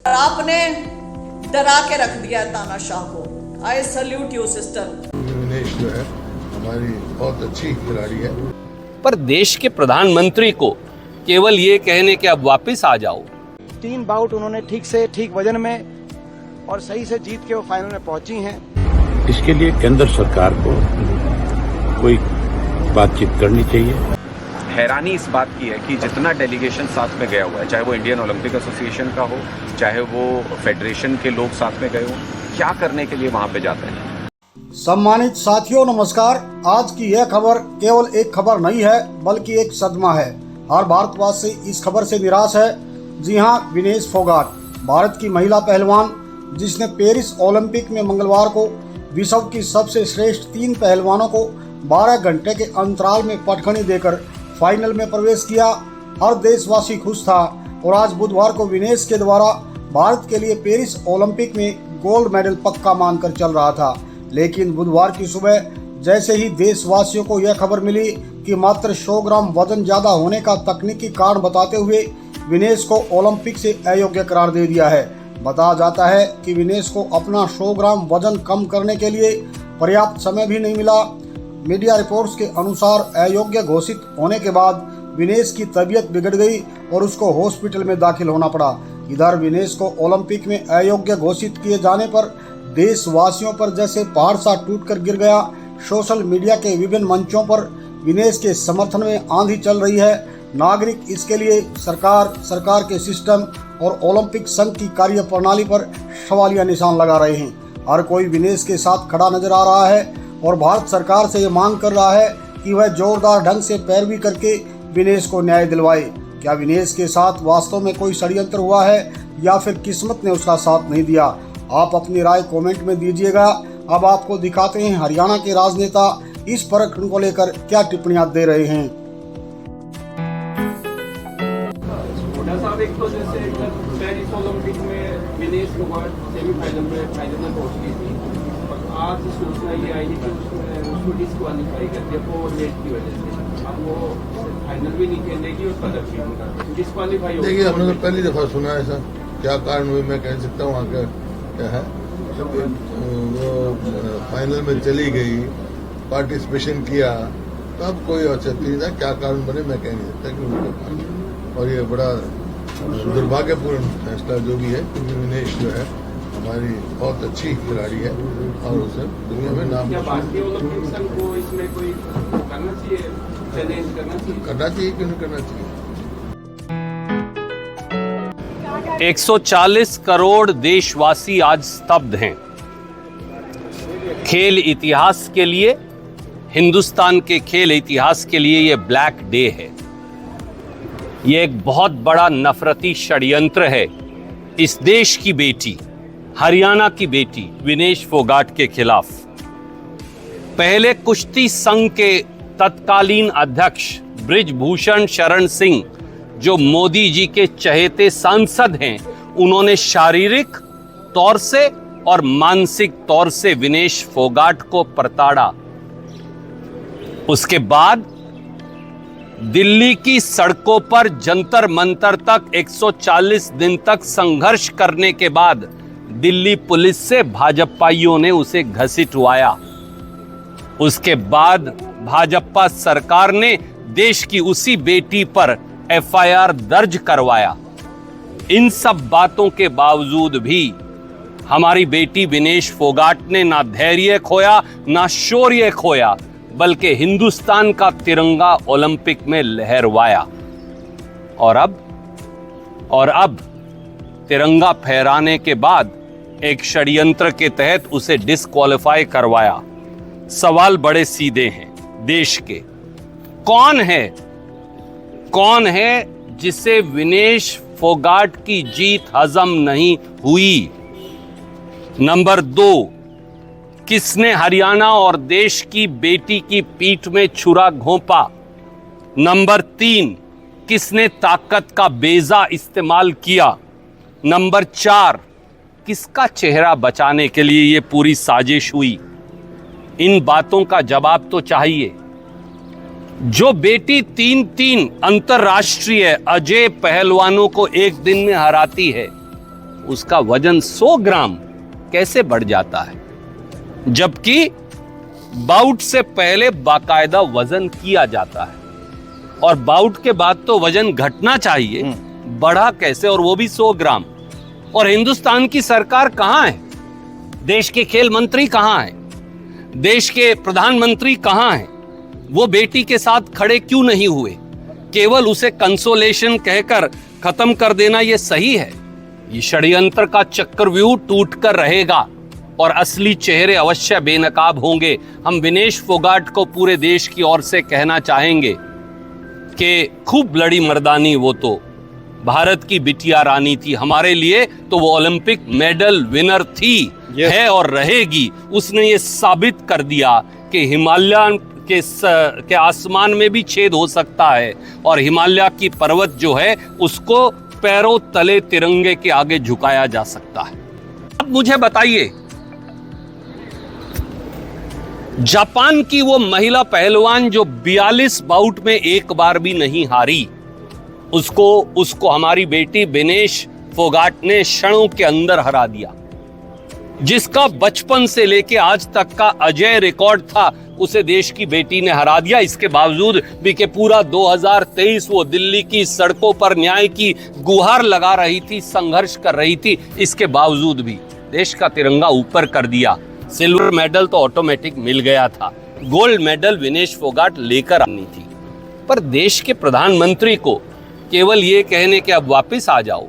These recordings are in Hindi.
आपने डरा के रख दिया है तानाशाह को। I salute you sister. Vinesh जो है हमारी बहुत अच्छी खिलाड़ी है। पर देश के प्रधानमंत्री को केवल ये कहने के अब वापस आ जाओ। 3 बाउट उन्होंने ठीक से ठीक वजन में और सही से जीत के वो फाइनल में पहुंची हैं। इसके लिए केंद्र सरकार को कोई बातचीत करनी चाहिए। हैरानी इस बात की है कि जितना डेलीगेशन साथ में गया हुआ है, चाहे वो इंडियन ओलंपिक एसोसिएशन का हो, चाहे वो फेडरेशन के लोग साथ में गए हो, क्या करने के लिए वहां पे जाते हैं। सम्मानित साथियों नमस्कार। आज की यह खबर केवल एक खबर नहीं है बल्कि एक सदमा है। हर भारतवासी इस खबर से निराश है। जी हां, विनेश फोगाट भारत की महिला पहलवान जिसने पेरिस ओलंपिक में मंगलवार को विश्व की सबसे श्रेष्ठ 3 पहलवानों को 12 घंटे के अंतराल में पटखनी देकर फाइनल में प्रवेश किया। हर देशवासी खुश था और आज बुधवार को विनेश के द्वारा भारत के लिए पेरिस ओलंपिक में गोल्ड मेडल पक्का मानकर चल रहा था। लेकिन बुधवार की सुबह जैसे ही देशवासियों को यह खबर मिली कि मात्र 100 ग्राम वजन ज्यादा होने का तकनीकी कारण बताते हुए विनेश को ओलंपिक से अयोग्य करार दे दिया है। बताया जाता है कि विनेश को अपना 100 ग्राम वजन कम करने के लिए पर्याप्त समय भी नहीं मिला। मीडिया रिपोर्ट्स के अनुसार अयोग्य घोषित होने के बाद विनेश की तबीयत बिगड़ गई और उसको हॉस्पिटल में दाखिल होना पड़ा। इधर विनेश को ओलंपिक में अयोग्य घोषित किए जाने पर देशवासियों पर जैसे पहाड़ सा टूटकर गिर गया। सोशल मीडिया के विभिन्न मंचों पर विनेश के समर्थन में आंधी चल रही है। नागरिक इसके लिए सरकार के सिस्टम और ओलंपिक संघ की कार्य प्रणाली पर सवालिया निशान लगा रहे हैं। हर कोई विनेश के साथ खड़ा नजर आ रहा है और भारत सरकार से ये मांग कर रहा है कि वह जोरदार ढंग से पैरवी करके विनेश को न्याय दिलवाए। क्या विनेश के साथ वास्तव में कोई षड्यंत्र हुआ है या फिर किस्मत ने उसका साथ नहीं दिया? आप अपनी राय कमेंट में दीजिएगा। अब आपको दिखाते हैं हरियाणा के राजनेता इस प्रकरण को लेकर क्या टिप्पणियां दे रहे हैं। साहब, एक तो जैसे पेरिस ओलंपिक में विनेश फोगाट सेमीफाइनल में फाइनल में पहुंच गई थी और आज सूचना ये आई है कि उसको डिस्क्वालीफाई कर दिया कोविड की वजह से। अब वो फाइनल भी नहीं खेलेगी और पदक भी नहीं डिस्क्वालीफाई हो। देखिए, हमने तो पहली दफा सुना है ऐसा। क्या कारण हुई मैं कह सकता हूँ। आगे क्या है, वो फाइनल में चली गई, पार्टिसिपेशन किया, तब कोई औचित्य नहीं था। क्या कारण बने मैं कह नहीं सकता कि उनके। और ये बड़ा दुर्भाग्यपूर्ण फैसला जो भी है, क्योंकि विनेश जो है हमारी बहुत अच्छी खिलाड़ी है और उसे दुनिया में नाम भारतीय ओलंपिक संघ को इसमें कोई करना चाहिए, चैलेंज करना चाहिए क्यों नहीं करना चाहिए। 140 करोड़ देशवासी आज स्तब्ध हैं। खेल इतिहास के लिए, हिंदुस्तान के खेल इतिहास के लिए यह ब्लैक डे है। यह एक बहुत बड़ा नफरती षड्यंत्र है इस देश की बेटी, हरियाणा की बेटी विनेश फोगाट के खिलाफ। पहले कुश्ती संघ के तत्कालीन अध्यक्ष बृजभूषण शरण सिंह, जो मोदी जी के चहेते सांसद हैं, उन्होंने शारीरिक तौर से और मानसिक तौर से विनेश फोगाट को प्रताड़ा। उसके बाद दिल्ली की सड़कों पर जंतर मंतर तक 140 दिन तक संघर्ष करने के बाद दिल्ली पुलिस से भाजपाइयों ने उसे घसीटवाया। उसके बाद भाजपा सरकार ने देश की उसी बेटी पर FIR दर्ज करवाया। इन सब बातों के बावजूद भी हमारी बेटी विनेश फोगाट ने ना धैर्य खोया, ना शौर्य खोया, बल्कि हिंदुस्तान का तिरंगा ओलंपिक में लहरवाया। और अब तिरंगा फहराने के बाद एक षड्यंत्र के तहत उसे डिस्क्वालीफाई करवाया। सवाल बड़े सीधे हैं देश के। कौन है जिसे विनेश फोगाट की जीत हजम नहीं हुई? नंबर 2, किसने हरियाणा और देश की बेटी की पीठ में छुरा घोंपा? नंबर 3, किसने ताकत का बेजा इस्तेमाल किया? नंबर 4, किसका चेहरा बचाने के लिए यह पूरी साजिश हुई? इन बातों का जवाब तो चाहिए। जो बेटी 3 अंतरराष्ट्रीय अजय पहलवानों को एक दिन में हराती है, उसका वजन 100 ग्राम कैसे बढ़ जाता है, जबकि बाउट से पहले बाकायदा वजन किया जाता है और बाउट के बाद तो वजन घटना चाहिए, बढ़ा कैसे, और वो भी 100 ग्राम। और हिंदुस्तान की सरकार कहां है, देश के खेल मंत्री कहां है, देश के प्रधानमंत्री कहां हैं? वो बेटी के साथ खड़े क्यों नहीं हुए? केवल उसे कंसोलेशन कहकर खत्म कर देना ये सही है? ये षड्यंत्र का चक्रव्यूह टूटकर रहेगा और असली चेहरे अवश्य बेनकाब होंगे। हम विनेश फोगाट को पूरे देश की ओर से कहना चाहेंगे कि खूब लड़ी मर्दानी, वो तो भारत की बिटिया रानी थी, हमारे लिए तो वो ओलंपिक मेडल विनर थी, है और रहेगी। उसने ये साबित कर दिया कि हिमालय के आसमान में भी छेद हो सकता है और हिमालय की पर्वत जो है उसको पैरों तले तिरंगे के आगे झुकाया जा सकता है। अब मुझे बताइए, जापान की वो महिला पहलवान जो 42 बाउट में एक बार भी नहीं हारी, उसको हमारी बेटी विनेश फोगाट ने क्षणों के अंदर हरा दिया। जिसका बचपन से लेके आज तक का अजय रिकॉर्ड था, उसे देश की बेटी ने हरा दिया। इसके बावजूद भी कि पूरा 2023 वो दिल्ली की सड़कों पर न्याय की गुहार लगा रही थी, संघर्ष कर रही थी, इसके बावजूद भी देश का तिरंगा ऊपर कर दिया। सिल्वर मेडल तो ऑटोमेटिक मिल गया था, गोल्ड मेडल विनेश फोगाट लेकर आनी थी। पर देश के प्रधानमंत्री को केवल ये कहने के अब वापस आ जाओ,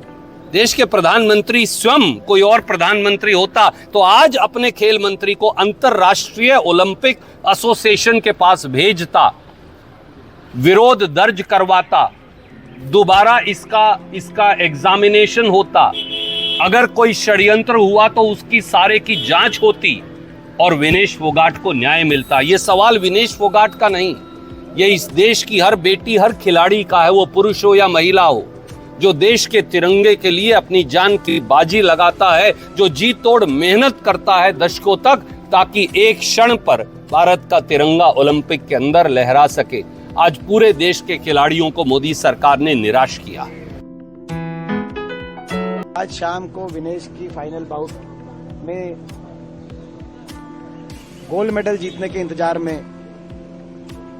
देश के प्रधानमंत्री स्वयं कोई और प्रधानमंत्री होता तो आज अपने खेल मंत्री को अंतरराष्ट्रीय ओलंपिक एसोसिएशन के पास भेजता, विरोध दर्ज करवाता, दोबारा इसका एग्जामिनेशन होता, अगर कोई षड्यंत्र हुआ तो उसकी सारे की जांच होती और विनेश फोगाट को न्याय मिलता। ये सवाल विनेश फोगाट का नहीं, ये इस देश की हर बेटी, हर खिलाड़ी का है, वो पुरुष हो या महिला हो, जो देश के तिरंगे के लिए अपनी जान की बाजी लगाता है, जो जी तोड़ मेहनत करता है दशकों तक, ताकि एक क्षण पर भारत का तिरंगा ओलंपिक के अंदर लहरा सके। आज पूरे देश के खिलाड़ियों को मोदी सरकार ने निराश किया। आज शाम को विनेश की फाइनल बाउट में गोल्ड मेडल जीतने के इंतजार में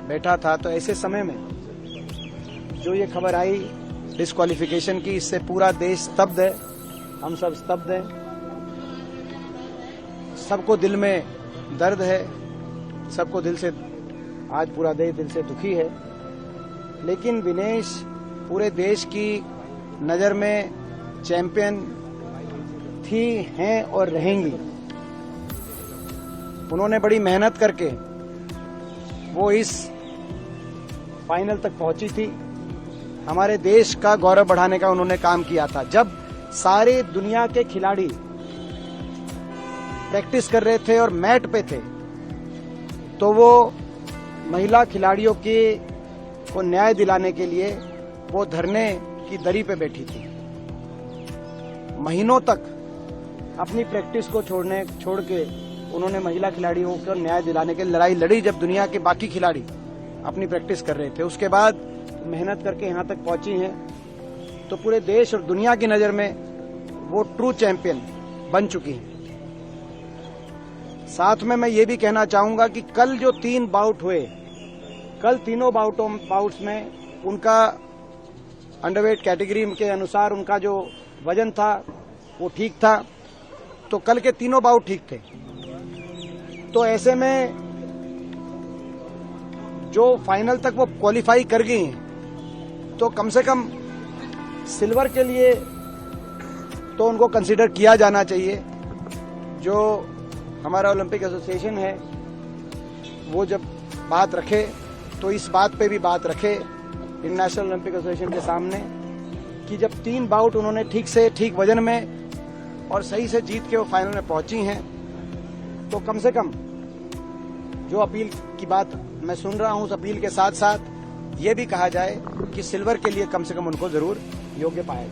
बैठा था, तो ऐसे समय में जो ये खबर आई डिस्क्वालिफिकेशन की, इससे पूरा देश स्तब्ध है, हम सब स्तब्ध हैं। सबको दिल में दर्द है, सबको दिल से, आज पूरा देश दिल से दुखी है। लेकिन विनेश पूरे देश की नजर में चैंपियन थी, हैं और रहेंगी। उन्होंने बड़ी मेहनत करके वो इस फाइनल तक पहुंची थी। हमारे देश का गौरव बढ़ाने का उन्होंने काम किया था। जब सारे दुनिया के खिलाड़ी प्रैक्टिस कर रहे थे और मैट पे थे, तो वो महिला खिलाड़ियों को न्याय दिलाने के लिए वो धरने की दरी पे बैठी थी। महीनों तक अपनी प्रैक्टिस को छोड़ के उन्होंने महिला खिलाड़ियों को न्याय दिलाने के लड़ाई लड़ी, जब दुनिया के बाकी खिलाड़ी अपनी प्रैक्टिस कर रहे थे। उसके बाद मेहनत करके यहाँ तक पहुंची हैं, तो पूरे देश और दुनिया की नजर में वो ट्रू चैंपियन बन चुकी हैं। साथ में मैं ये भी कहना चाहूंगा कि कल जो 3 बाउट हुए, कल तीनों बाउट्स में उनका अंडरवेट कैटेगरी के अनुसार उनका जो वजन था वो ठीक था, तो कल के तीनों बाउट ठीक थे। तो ऐसे में जो फाइनल तक वो क्वालिफाई कर गई हैं, तो कम से कम सिल्वर के लिए तो उनको कंसीडर किया जाना चाहिए। जो हमारा ओलंपिक एसोसिएशन है वो जब बात रखे तो इस बात पे भी बात रखे इंटरनेशनल ओलंपिक एसोसिएशन के सामने कि जब 3 बाउट उन्होंने ठीक वजन में और सही से जीत के वो फाइनल में पहुंची हैं, तो कम से कम जो अपील की बात मैं सुन रहा हूं, उस अपील के साथ साथ ये भी कहा जाए कि सिल्वर के लिए कम से कम उनको जरूर योग्य पाया।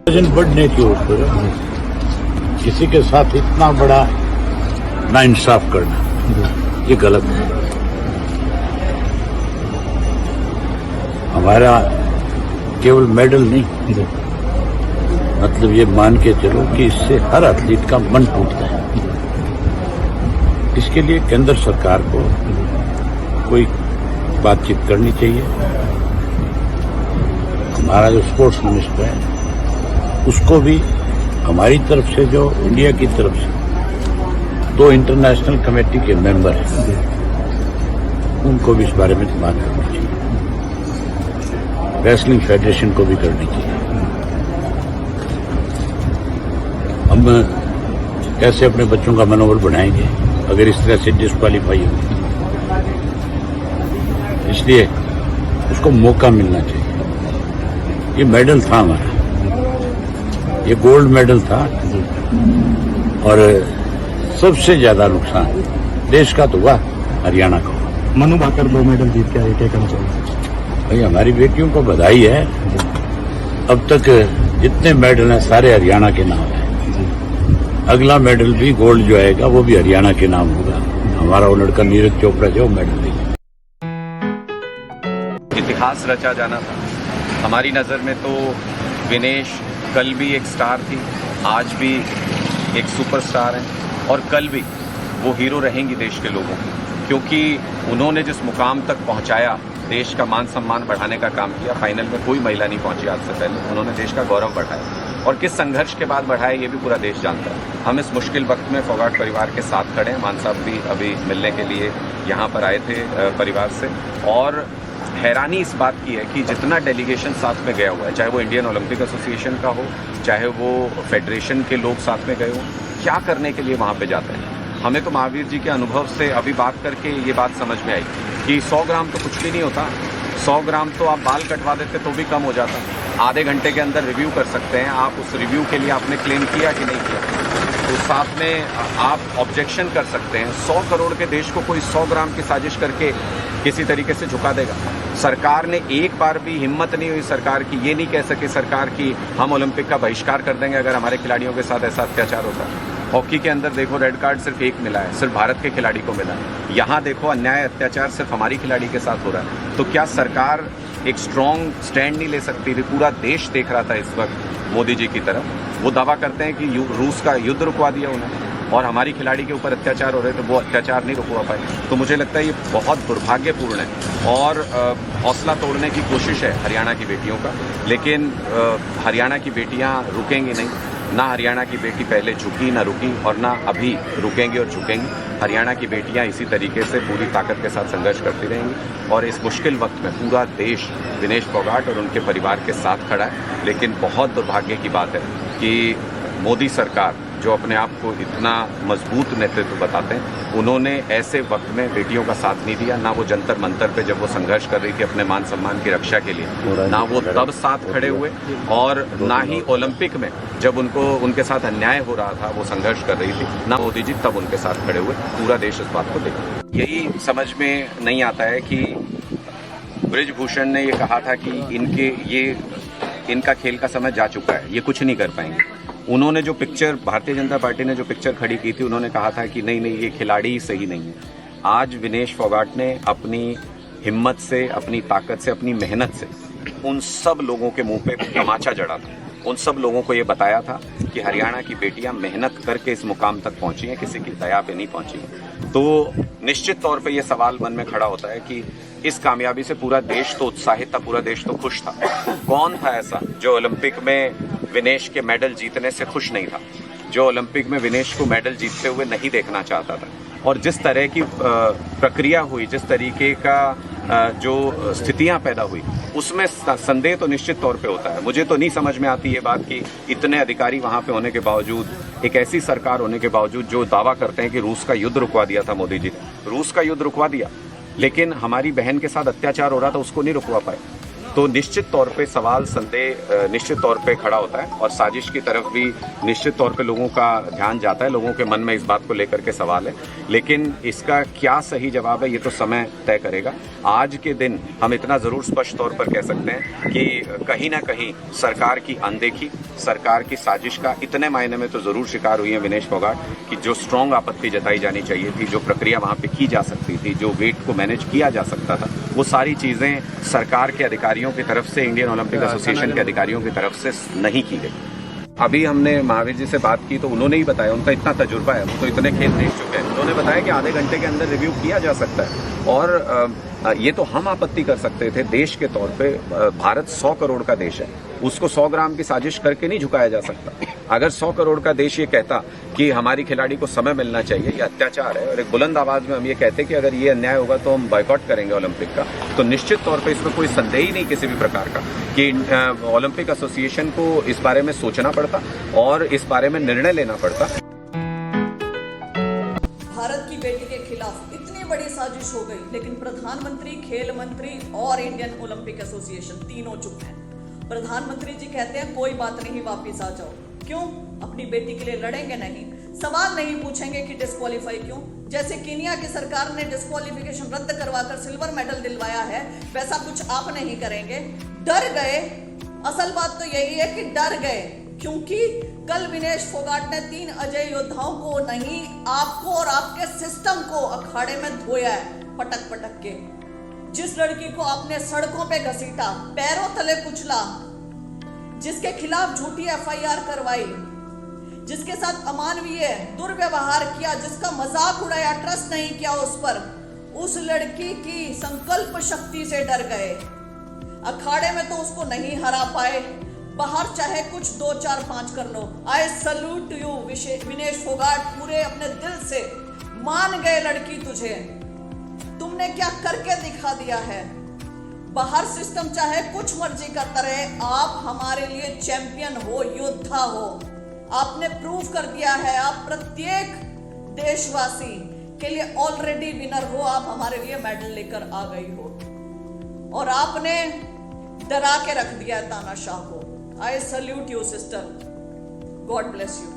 वजन बढ़ने की ओर पर किसी के साथ इतना बड़ा नाइंसाफ करना ये गलत है। हमारा केवल मेडल नहीं, मतलब ये मान के चलो कि इससे हर एथलीट का मन टूटता है। इसके लिए केंद्र सरकार को कोई बातचीत करनी चाहिए। हमारा जो स्पोर्ट्स मिनिस्टर है उसको भी हमारी तरफ से, जो इंडिया की तरफ से 2 इंटरनेशनल कमेटी के मेंबर हैं, उनको भी इस बारे में बात करनी चाहिए। रेसलिंग फेडरेशन को भी करनी चाहिए। हम कैसे अपने बच्चों का मनोबल बढ़ाएंगे अगर इस तरह से डिस्क्वालीफाई हो? इसलिए उसको मौका मिलना चाहिए। ये मेडल था हमारा, ये गोल्ड मेडल था, और सबसे ज्यादा नुकसान देश का तो हुआ हरियाणा का। मनु भाकर 2 मेडल जीत के आए, क्या कहना चाहिए? भाई हमारी बेटियों को बधाई है। अब तक जितने मेडल हैं सारे हरियाणा के नाम हैं। अगला मेडल भी गोल्ड जो आएगा वो भी हरियाणा के नाम होगा। हमारा वो लड़का नीरज चोपड़ा जो मेडल देगा। इतिहास रचा जाना था। हमारी नज़र में तो विनेश कल भी एक स्टार थी, आज भी एक सुपरस्टार है, और कल भी वो हीरो रहेंगी देश के लोगों की, क्योंकि उन्होंने जिस मुकाम तक पहुंचाया, देश का मान सम्मान बढ़ाने का काम किया। फाइनल में कोई महिला नहीं पहुंची आज से पहले। उन्होंने देश का गौरव बढ़ाया, और किस संघर्ष के बाद बढ़ाया ये भी पूरा देश जानता है। हम इस मुश्किल वक्त में फोगाट परिवार के साथ खड़े हैं। मान साहब भी अभी मिलने के लिए यहाँ पर आए थे परिवार से, और हैरानी इस बात की है कि जितना डेलीगेशन साथ में गया हुआ है, चाहे वो इंडियन ओलंपिक एसोसिएशन का हो, चाहे वो फेडरेशन के लोग साथ में गए हो, क्या करने के लिए वहाँ पे जाते हैं। हमें तो महावीर जी के अनुभव से अभी बात करके ये बात समझ में आई कि 100 ग्राम तो कुछ भी नहीं होता। 100 ग्राम तो आप बाल कटवा देते तो भी कम हो जाता। आधे घंटे के अंदर रिव्यू कर सकते हैं आप। उस रिव्यू के लिए आपने क्लेम किया कि नहीं किया, तो साथ में आप ऑब्जेक्शन कर सकते हैं। 100 करोड़ के देश को कोई 100 ग्राम की साजिश करके किसी तरीके से झुका देगा? सरकार ने एक बार भी हिम्मत नहीं हुई सरकार की, ये नहीं कह सके सरकार की हम ओलंपिक का बहिष्कार कर देंगे अगर हमारे खिलाड़ियों के साथ ऐसा अत्याचार होता है। हॉकी के अंदर देखो रेड कार्ड सिर्फ एक मिला है, सिर्फ भारत के खिलाड़ी को मिला है। यहाँ देखो अन्याय अत्याचार सिर्फ हमारी खिलाड़ी के साथ हो रहा है। तो क्या सरकार एक स्ट्रॉन्ग स्टैंड नहीं ले सकती थी? पूरा देश देख रहा था इस वक्त मोदी जी की तरफ। वो दावा करते हैं कि रूस का युद्ध रुकवा दिया उन्होंने, और हमारी खिलाड़ी के ऊपर अत्याचार हो रहे थे, वो अत्याचार नहीं रुकवा पाए। तो मुझे लगता है ये बहुत दुर्भाग्यपूर्ण है, और हौसला तोड़ने की कोशिश है हरियाणा की बेटियों का। लेकिन हरियाणा की बेटियां रुकेंगी नहीं। ना हरियाणा की बेटी पहले झुकी, ना रुकी, और ना अभी रुकेंगी और झुकेंगी। हरियाणा की बेटियां इसी तरीके से पूरी ताकत के साथ संघर्ष करती रहेंगी, और इस मुश्किल वक्त में पूरा देश विनेश फोगाट और उनके परिवार के साथ खड़ा है। लेकिन बहुत दुर्भाग्य की बात है कि मोदी सरकार, जो अपने आप को इतना मजबूत नेतृत्व बताते हैं, उन्होंने ऐसे वक्त में बेटियों का साथ नहीं दिया। ना वो जंतर मंतर पे जब वो संघर्ष कर रही थी अपने मान सम्मान की रक्षा के लिए, ना वो तब साथ खड़े हुए, और ना ही ओलंपिक में जब उनके साथ अन्याय हो रहा था, वो संघर्ष कर रही थी, ना मोदी जी तब उनके साथ खड़े हुए। पूरा देश इस बात को देखा। यही समझ में नहीं आता है कि बृजभूषण ने ये कहा था कि इनका खेल का समय जा चुका है, ये कुछ नहीं कर पाएंगे। उन्होंने जो पिक्चर, भारतीय जनता पार्टी ने जो पिक्चर खड़ी की थी, उन्होंने कहा था कि नहीं ये खिलाड़ी ही सही नहीं है। आज विनेश फोगाट ने अपनी हिम्मत से, अपनी ताकत से, अपनी मेहनत से उन सब लोगों के मुंह पे तमाचा जड़ा था। उन सब लोगों को ये बताया था कि हरियाणा की बेटियां मेहनत करके इस मुकाम तक पहुंची हैं, किसी की दया पे नहीं पहुंची। तो निश्चित तौर पे ये सवाल मन में खड़ा होता है कि इस कामयाबी से पूरा देश तो उत्साहित था, पूरा देश तो खुश था। कौन था ऐसा जो ओलंपिक में विनेश के मेडल जीतने से खुश नहीं था, जो ओलंपिक में विनेश को मेडल जीतते हुए नहीं देखना चाहता था? और जिस तरह की प्रक्रिया हुई, जिस तरीके का जो स्थितियां पैदा हुई, उसमें संदेह तो निश्चित तौर पे होता है। मुझे तो नहीं समझ में आती ये बात कि इतने अधिकारी वहां पे होने के बावजूद, एक ऐसी सरकार होने के बावजूद जो दावा करते हैं कि रूस का युद्ध रुकवा दिया था मोदी जी ने। रूस का युद्ध रुकवा दिया, लेकिन हमारी बहन के साथ अत्याचार हो रहा था, उसको नहीं रुकवा पाए। तो निश्चित तौर पे सवाल, संदेह निश्चित तौर पे खड़ा होता है, और साजिश की तरफ भी निश्चित तौर पे लोगों का ध्यान जाता है। लोगों के मन में इस बात को लेकर के सवाल है, लेकिन इसका क्या सही जवाब है ये तो समय तय करेगा। आज के दिन हम इतना जरूर स्पष्ट तौर पर कह सकते हैं कि कहीं ना कहीं सरकार की अनदेखी, सरकार की साजिश का इतने मायने में तो जरूर शिकार हुई है विनेश फोगाट कि जो स्ट्रांग आपत्ति जताई जानी चाहिए थी, जो प्रक्रिया वहां पे की जा सकती थी, जो वेट को मैनेज किया जा सकता था, वो सारी चीजें सरकार के अधिकारियों की तरफ से, इंडियन ओलंपिक एसोसिएशन के अधिकारियों की तरफ से नहीं की गई। अभी हमने महावीर जी से बात की तो उन्होंने ही बताया, उनका इतना तजुर्बा है, वो तो इतने खेल देख चुके हैं। उन्होंने बताया कि आधे घंटे के अंदर रिव्यू किया जा सकता है। और ये तो हम आपत्ति कर सकते थे देश के तौर पे। भारत 100 करोड़ का देश है, उसको 100 ग्राम की साजिश करके नहीं झुकाया जा सकता। अगर 100 करोड़ का देश ये कहता कि हमारी खिलाड़ी को समय मिलना चाहिए, ये अत्याचार है, और एक बुलंद आवाज में हम ये कहते कि अगर ये अन्याय होगा तो हम बॉयकॉट करेंगे ओलंपिक का, तो निश्चित तौर पे इसमें कोई संदेह ही नहीं किसी भी प्रकार का कि ओलंपिक एसोसिएशन को इस बारे में सोचना पड़ता और इस बारे में निर्णय लेना पड़ता। भारत की बेटी के खिलाफ इतनी बड़ी साजिश हो गई, लेकिन प्रधानमंत्री, खेल मंत्री और इंडियन ओलंपिक एसोसिएशन तीनों चुप हैं। प्रधानमंत्री जी कहते हैं कोई बात नहीं, वापिस आ जाओ। क्यों? अपनी बेटी के लिए लड़ेंगे नहीं, सवाल नहीं पूछेंगे कि डिस्क्वालीफाई क्यों। जैसे केनिया की सरकार ने डिस्क्वालिफिकेशन रद्द करवाकर सिल्वर मेडल दिलवाया है, वैसा कुछ आप नहीं करेंगे। डर गए, असल बात तो यही है कि डर गए, क्योंकि कल विनेश फोगाट ने 3 अजय योद्धाओं को नहीं, आपको और आपके सिस्टम को अखाड़े में धोया है पटक पटक के। जिस लड़की को आपने सड़कों पे घसीटा, पैरों तले कुचला, जिसके खिलाफ झूठी FIR करवाई, जिसके साथ अमानवीय दुर्व्यवहार किया, जिसका मजाक उड़ाया, ट्रस्ट नहीं किया उस पर, उस लड़की की संकल्प शक्ति से डर गए। अखाड़े में तो उसको नहीं हरा पाए, बाहर चाहे कुछ 2, 4, 5 कर लो। I salute you Vinesh Phogat, पूरे अपने दिल से मान गए लड़की तुझे, तुमने क्या करके दिखा दिया है। बाहर सिस्टम चाहे कुछ मर्जी करता रहे, आप हमारे लिए चैंपियन हो, योद्धा हो। आपने प्रूव कर दिया है, आप प्रत्येक देशवासी के लिए ऑलरेडी विनर हो, आप हमारे लिए मेडल लेकर आ गई हो। और आपने डरा के रख दिया तानाशाह को। I salute you sister, God bless you.